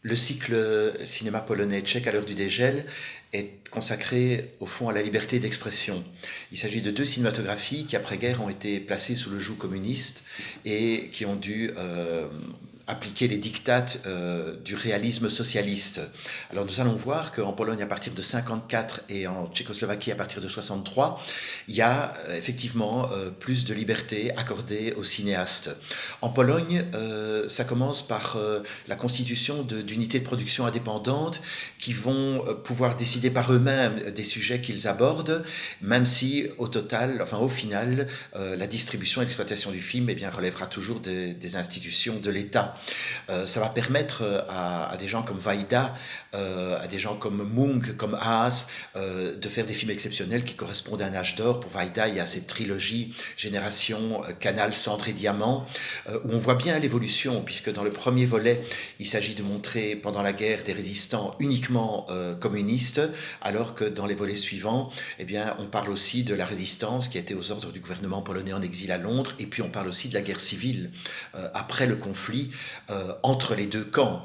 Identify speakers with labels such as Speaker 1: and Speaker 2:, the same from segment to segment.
Speaker 1: Le cycle cinéma polonais tchèque à l'heure du dégel est consacré au fond à la liberté d'expression. Il s'agit de deux cinématographies qui après-guerre ont été placées sous le joug communiste et qui ont dû appliquer les dictates du réalisme socialiste. Alors nous allons voir qu'en Pologne à partir de 54 et en Tchécoslovaquie à partir de 63, il y a effectivement plus de liberté accordée aux cinéastes. En Pologne, ça commence par la constitution d'unités de production indépendantes qui vont pouvoir décider par eux-mêmes des sujets qu'ils abordent, même si au final, la distribution et l'exploitation du film eh bien, relèvera toujours des institutions de l'État. Ça va permettre à des gens comme Vaida, à des gens comme Munch, comme Haas, de faire des films exceptionnels qui correspondent à un âge d'or. Pour Vaida, il y a cette trilogie Génération, Canal, Cendre et Diamant, où on voit bien l'évolution, puisque dans le premier volet, il s'agit de montrer pendant la guerre des résistants uniquement communistes, alors que dans les volets suivants, eh bien, on parle aussi de la résistance qui était aux ordres du gouvernement polonais en exil à Londres, et puis on parle aussi de la guerre civile après le conflit entre les deux camps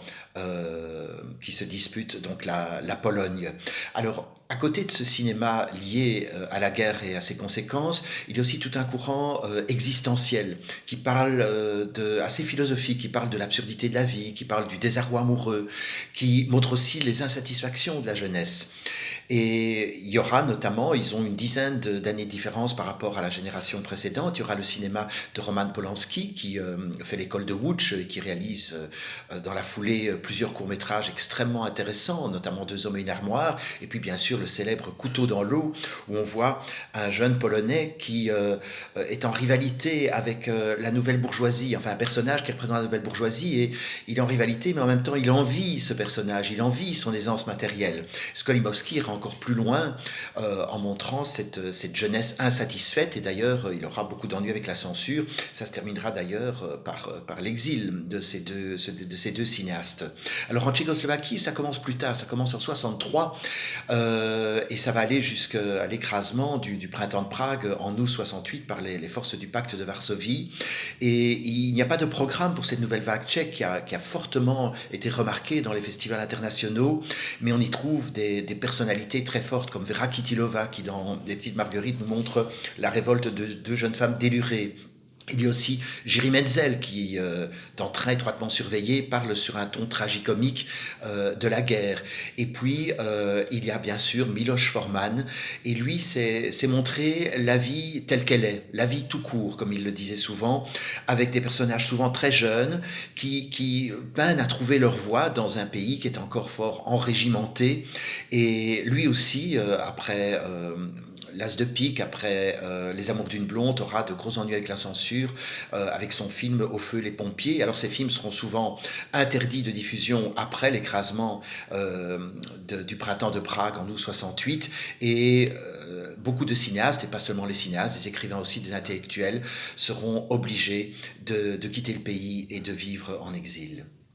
Speaker 1: qui se disputent donc la Pologne. Alors, à côté de ce cinéma lié à la guerre et à ses conséquences, il y a aussi tout un courant existentiel qui parle assez philosophique, qui parle de l'absurdité de la vie, qui parle du désarroi amoureux, qui montre aussi les insatisfactions de la jeunesse. Et il y aura notamment, ils ont une dizaine d'années de différence par rapport à la génération précédente. Il y aura le cinéma de Roman Polanski qui fait l'école de Łódź et qui réalise dans la foulée plusieurs courts-métrages extrêmement intéressants, notamment Deux hommes et une armoire. Et puis bien sûr le célèbre Couteau dans l'eau où on voit un jeune Polonais qui est en rivalité avec la nouvelle bourgeoisie, enfin un personnage qui représente la nouvelle bourgeoisie et il est en rivalité mais en même temps il envie ce personnage, il envie son aisance matérielle. Skolimowski ira encore plus loin en montrant cette jeunesse insatisfaite et d'ailleurs il aura beaucoup d'ennuis avec la censure. Ça se terminera d'ailleurs par l'exil de ces deux cinéastes. Alors en Tchécoslovaquie ça commence plus tard, ça commence en 63 et ça va aller jusqu'à l'écrasement du printemps de Prague en août 68 par les forces du pacte de Varsovie et il n'y a pas de programme pour cette nouvelle vague tchèque qui a fortement été remarquée dans les festivals internationaux mais on y trouve des personnalités très fortes comme Vera Kitilova qui dans Les Petites Marguerites nous montre la révolte de deux jeunes femmes délurées. Il y a aussi Jiří Menzel qui, dans Train étroitement surveillé, parle sur un ton tragicomique de la guerre. Et puis, il y a bien sûr Miloš Forman, et lui, c'est montrer la vie telle qu'elle est, la vie tout court, comme il le disait souvent, avec des personnages souvent très jeunes qui peinent à trouver leur voie dans un pays qui est encore fort enrégimenté. Et lui aussi, après L'As de pique, après Les Amours d'une blonde, aura de gros ennuis avec la censure, avec son film Au feu les pompiers. Alors ces films seront souvent interdits de diffusion après l'écrasement du printemps de Prague en août 68 et beaucoup de cinéastes, et pas seulement les cinéastes, des écrivains aussi, des intellectuels, seront obligés de quitter le pays et de vivre en exil.